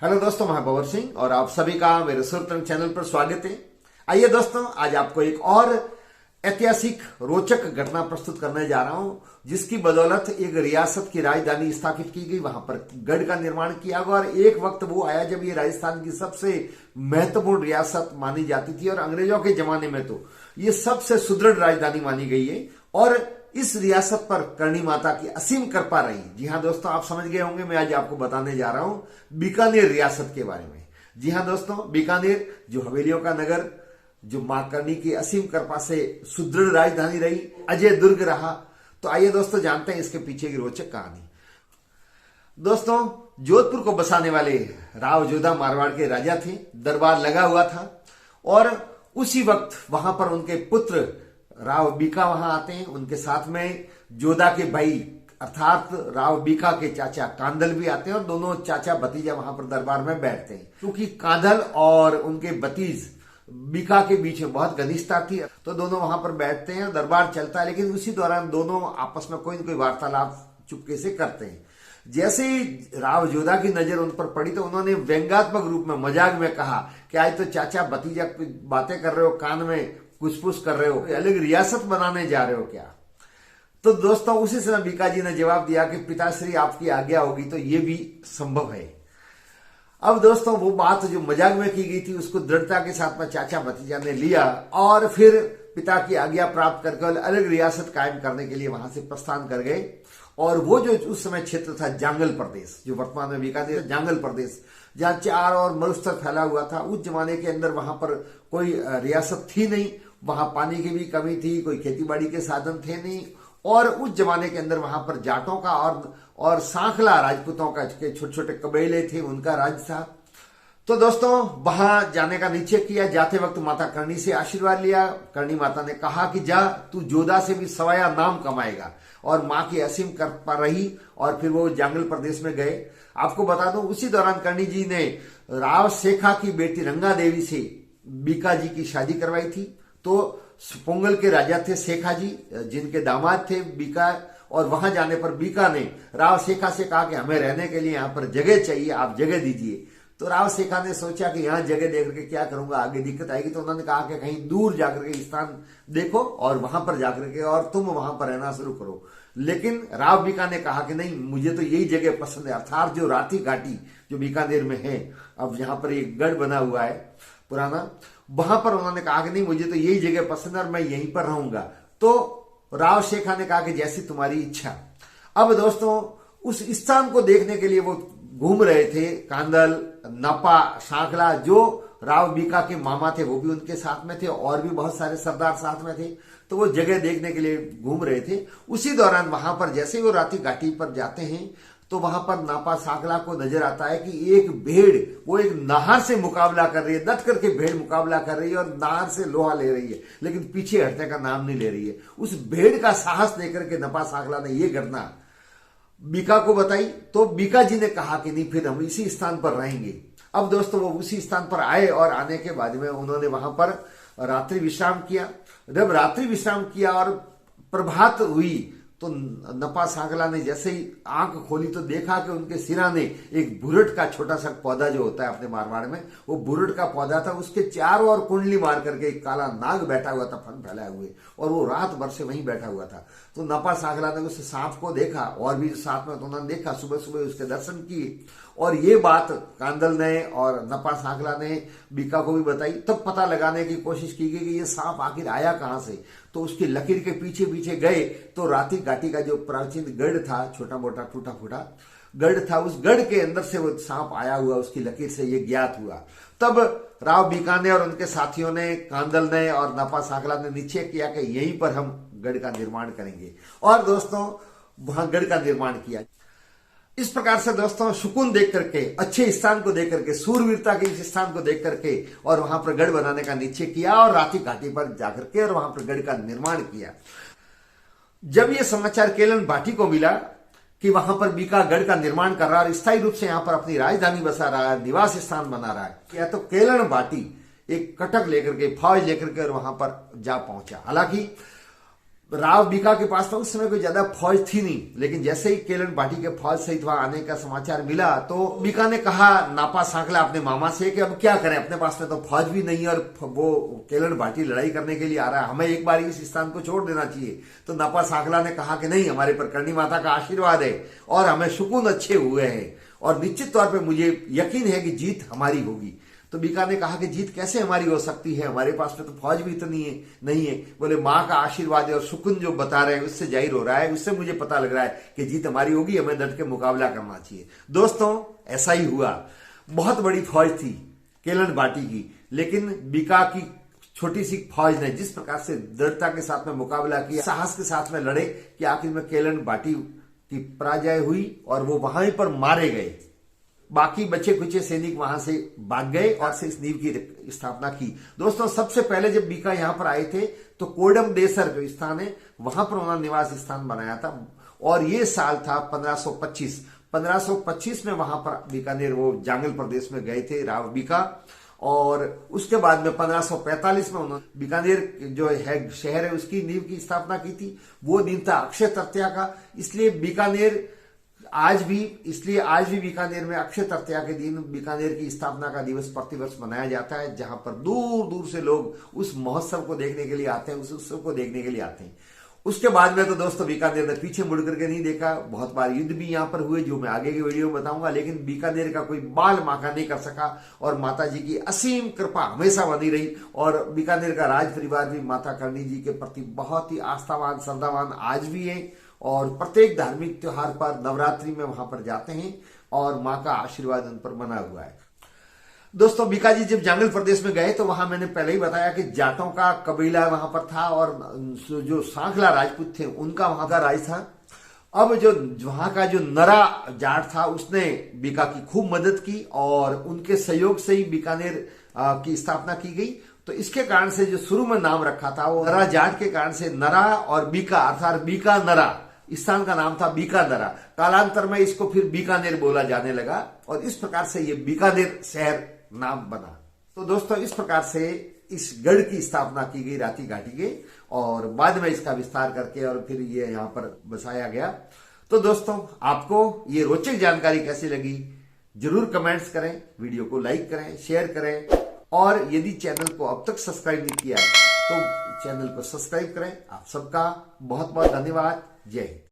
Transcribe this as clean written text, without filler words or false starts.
Hello दोस्तों, मैं भंवर सिंह और आप सभी का मेरे सुरतरंग चैनल पर स्वागत है। आइए दोस्तों, आज आपको एक और ऐतिहासिक रोचक घटना प्रस्तुत करने जा रहा हूं, जिसकी बदौलत एक रियासत की राजधानी स्थापित की गई, वहां पर गढ़ का निर्माण किया गया और एक वक्त वो आया जब ये राजस्थान की सबसे महत्वपूर्ण रियासत मानी जाती थी और अंग्रेजों के जमाने में तो ये सबसे सुदृढ़ राजधानी मानी गई है और इस रियासत पर करणी माता की असीम कृपा रही। जी हां दोस्तों, आप समझ गए होंगे मैं आज आपको बताने जा रहा हूं बीकानेर रियासत के बारे में। जी हां दोस्तों, बीकानेर जो हवेलियों का नगर, जो मां करणी की असीम कृपा से सुदृढ़ राजधानी रही, अजय दुर्ग रहा। तो आइए दोस्तों जानते हैं इसके पीछे की रोचक कहानी। दोस्तों, जोधपुर को बसाने वाले राव जोधा मारवाड़ के राजा थे। दरबार लगा हुआ था और उसी वक्त वहां पर उनके पुत्र राव बीका वहां आते हैं। उनके साथ में जोधा के भाई अर्थात राव बीका के चाचा कांधल भी आते हैं और दोनों चाचा भतीजा वहां पर दरबार में बैठते हैं। क्योंकि कांधल और उनके भतीज बीका के बीच में बहुत घनिष्ठता थी, तो दोनों वहां पर बैठते हैं और दरबार चलता है। लेकिन उसी दौरान दोनों आपस में कोई न कोई वार्तालाप चुपके से करते हैं। जैसे ही राव जोधा की नजर उन पर पड़ी तो उन्होंने व्यंग्यात्मक रूप में मजाक में कहा कि आज तो चाचा भतीजा बातें कर रहे हो, कान में कुछ कर रहे हो, अलग रियासत बनाने जा रहे हो क्या? तो दोस्तों उसी समय बीका जी ने जवाब दिया कि पिताश्री आपकी आज्ञा होगी तो ये भी संभव है। अब दोस्तों वो बात जो मजाक में की गई थी उसको दृढ़ता के साथ में चाचा भतीजा ने लिया और फिर पिता की आज्ञा प्राप्त करके अलग रियासत कायम करने के लिए वहां से प्रस्थान कर गए। और वो जो उस समय क्षेत्र था जांगल प्रदेश, जो वर्तमान में बीकानेर जांगल प्रदेश, जहां चार और मरुस्थल फैला हुआ था, उस जमाने के अंदर वहां पर कोई रियासत थी नहीं। वहां पानी की भी कमी थी, कोई खेतीबाड़ी के साधन थे नहीं और उस जमाने के अंदर वहां पर जाटों का और सांखला राजपूतों का छोटे छोटे कबीले थे, उनका राज था। तो दोस्तों वहां जाने का निश्चय किया। जाते वक्त माता करणी से आशीर्वाद लिया। करणी माता ने कहा कि जा तू जोधा से भी सवाया नाम कमाएगा, और मां की असीम कृपा रही और फिर वो जांगल प्रदेश में गए। आपको बता दूं उसी दौरान करणी जी ने राव शेखा की बेटी रंगा देवी से बीका जी की शादी करवाई थी। तो पोंगल के राजा थे शेखा जी, जिनके दामाद थे बीका, और वहां जाने पर बीका ने राव शेखा से कहा कि हमें रहने के लिए यहाँ पर जगह चाहिए, आप जगह दीजिए। तो राव शेखा ने सोचा कि यहाँ जगह देख के क्या करूंगा, आगे दिक्कत आएगी। तो उन्होंने कहा कि कहीं दूर जाकर के स्थान देखो और वहां पर जाकर के और तुम वहां पर रहना शुरू करो। लेकिन राव बीका ने कहा कि नहीं, मुझे तो यही जगह पसंद है, अर्थात जो राठी घाटी जो बीकानेर में है, अब यहाँ पर एक गढ़ बना हुआ है पुराना, वहां पर उन्होंने कहा कि नहीं, मुझे तो यही जगह पसंद है और मैं यहीं पर रहूंगा। तो राव शेखा ने कहा कि जैसी तुम्हारी इच्छा। अब दोस्तों उस स्थान को देखने के लिए वो घूम रहे थे। कांदल, नपा, सांखला, जो राव बीका के मामा थे वो भी उनके साथ में थे और भी बहुत सारे सरदार साथ में थे। तो वो जगह देखने के लिए घूम रहे थे। उसी दौरान वहां पर जैसे ही वो राठी घाटी पर जाते हैं तो वहां पर नापा सांखला को नजर आता है कि एक भेड़ वो एक नाहर से मुकाबला कर रही है, डट करके भेड़ मुकाबला कर रही है और नाहर से लोहा ले रही है, लेकिन पीछे हटने का नाम नहीं ले रही है। उस भेड़ का साहस देकर के नपा सांखला ने यह घटना बीका को बताई। तो बीका जी ने कहा कि नहीं, फिर हम इसी स्थान पर रहेंगे। अब दोस्तों वो उसी स्थान पर आए और आने के बाद में उन्होंने वहां पर रात्रि विश्राम किया। जब रात्रि विश्राम किया और प्रभात हुई तो नपा सांखला ने जैसे ही आंख खोली तो देखा कि उनके सिराने एक बुरट का छोटा सा पौधा जो होता है अपने मारवाड़ में, वो बुरट का पौधा था, उसके चारों ओर कुंडली मार करके एक काला नाग बैठा हुआ था, फन फैलाए हुए, और वो रात भर से वहीं बैठा हुआ था। तो नपा सांखला ने उस सांप को देखा और भी साथ में तो उन्होंने देखा, सुबह सुबह उसके दर्शन किए और ये बात कांदल ने और नपा सांखला ने बीका को भी बताई। तब पता लगाने की कोशिश की गई कि ये सांप आखिर आया कहां से। तो उसकी लकीर के पीछे पीछे गए तो राठी घाटी का जो प्राचीन गढ़ था, छोटा मोटा टूटा फूटा गढ़ था, उस गढ़ के अंदर से वो सांप आया हुआ उसकी लकीर से ये ज्ञात हुआ। तब राव बीका ने और उनके साथियों ने, कांदल ने और नपा सांखला ने निश्चय किया कि यहीं पर हम गढ़ का निर्माण करेंगे। और दोस्तों वहां गढ़ का निर्माण किया। इस प्रकार से दोस्तों सुकून देख करके, अच्छे स्थान को देख करके, सूरवीरता के इस स्थान को देख करके और वहां पर गढ़ बनाने का निश्चय किया और राठी घाटी पर जाकर के और वहां पर गढ़ का निर्माण किया। जब यह समाचार केलन भाटी को मिला कि वहां पर बीका गढ़ का निर्माण कर रहा है और स्थायी रूप से यहां पर अपनी राजधानी बसा रहा है, निवास स्थान बना रहा है, या तो केलन भाटी एक कटक लेकर के, फौज लेकर के और वहां पर जा पहुंचा। हालांकि राव बीका के पास तो उस समय कोई ज्यादा फौज थी नहीं, लेकिन जैसे ही केलन भाटी के फौज सहित वहां आने का समाचार मिला तो बीका ने कहा नापा सांकला अपने मामा से कि अब क्या करें, अपने पास में तो फौज भी नहीं है और वो केलन भाटी लड़ाई करने के लिए आ रहा है, हमें एक बार इस स्थान को छोड़ देना चाहिए। तो नापा सांकला ने कहा कि नहीं, हमारे पर करणी माता का आशीर्वाद है और हमें सुकून अच्छे हुए हैं और निश्चित तौर पर मुझे यकीन है कि जीत हमारी होगी। तो बीका ने कहा कि जीत कैसे हमारी हो सकती है, हमारे पास में तो फौज भी इतनी है नहीं है। बोले माँ का आशीर्वाद है और सुकून जो बता रहे हैं उससे जाहिर हो रहा है, उससे मुझे पता लग रहा है कि जीत हमारी होगी, हमें डट के मुकाबला करना चाहिए। दोस्तों ऐसा ही हुआ, बहुत बड़ी फौज थी केलन भाटी की, लेकिन बीका की छोटी सी फौज ने जिस प्रकार से दृढ़ता के साथ में मुकाबला किया, साहस के साथ में लड़े कि आखिर में केलन भाटी की पराजय हुई और वो वहां पर मारे गए। बाकी बचे कुचे सैनिक वहां से भाग गए और से इस नींव की स्थापना की। दोस्तों सबसे पहले जब बीका यहां पर आए थे तो कोडम देसर जो स्थान है वहां पर उन्होंने निवास स्थान बनाया था और ये साल था 1525। 1525 में वहां पर बीकानेर वो जांगल प्रदेश में गए थे राव बीका, और उसके बाद में 1545 में उन्होंने बीकानेर जो है शहर है उसकी नींव की स्थापना की थी। वो दिन था अक्षय तृतीया का, इसलिए आज भी बीकानेर में अक्षय तृतीया के दिन बीकानेर की स्थापना का दिवस प्रतिवर्ष मनाया जाता है, जहां पर दूर दूर से लोग उस महोत्सव को देखने के लिए आते हैं, उस उत्सव को देखने के लिए आते हैं। उसके बाद में तो दोस्तों बीकानेर ने पीछे मुड़ करके नहीं देखा, बहुत बार युद्ध भी यहां पर हुए जो मैं आगे की वीडियो में बताऊंगा, लेकिन बीकानेर का कोई बाल माका नहीं कर सका और माता जी की असीम कृपा हमेशा बनी रही। और बीकानेर का राज परिवार भी माता करणी जी के प्रति बहुत ही आस्थावान श्रद्धावान आज भी है और प्रत्येक धार्मिक त्योहार पर नवरात्रि में वहां पर जाते हैं और माँ का आशीर्वाद उन पर बना हुआ है। दोस्तों बीका जी जब जांगल प्रदेश में गए तो वहां मैंने पहले ही बताया कि जाटों का कबीला वहां पर था और जो सांखला राजपूत थे उनका वहां का राज था। अब जो वहां का जो नरा जाट था उसने बीका की खूब मदद की और उनके सहयोग से ही बीकानेर की स्थापना की गई। तो इसके कारण से जो शुरू में नाम रखा था वो नरा जाट के कारण से नरा और बीका अर्थात बीका नरा स्थान का नाम था बीकानरा। कालांतर में इसको फिर बीकानेर बोला जाने लगा और इस प्रकार से ये बीकानेर शहर नाम बना। तो दोस्तों इस प्रकार से इस गढ़ की स्थापना की गई राती घाटी के और बाद में इसका विस्तार करके और फिर ये यहाँ पर बसाया गया। तो दोस्तों आपको ये रोचक जानकारी कैसी लगी जरूर कमेंट्स करें, वीडियो को लाइक करें, शेयर करें और यदि चैनल को अब तक सब्सक्राइब नहीं किया है तो चैनल को सब्सक्राइब करें। आप सबका बहुत बहुत धन्यवाद। जय हिंद।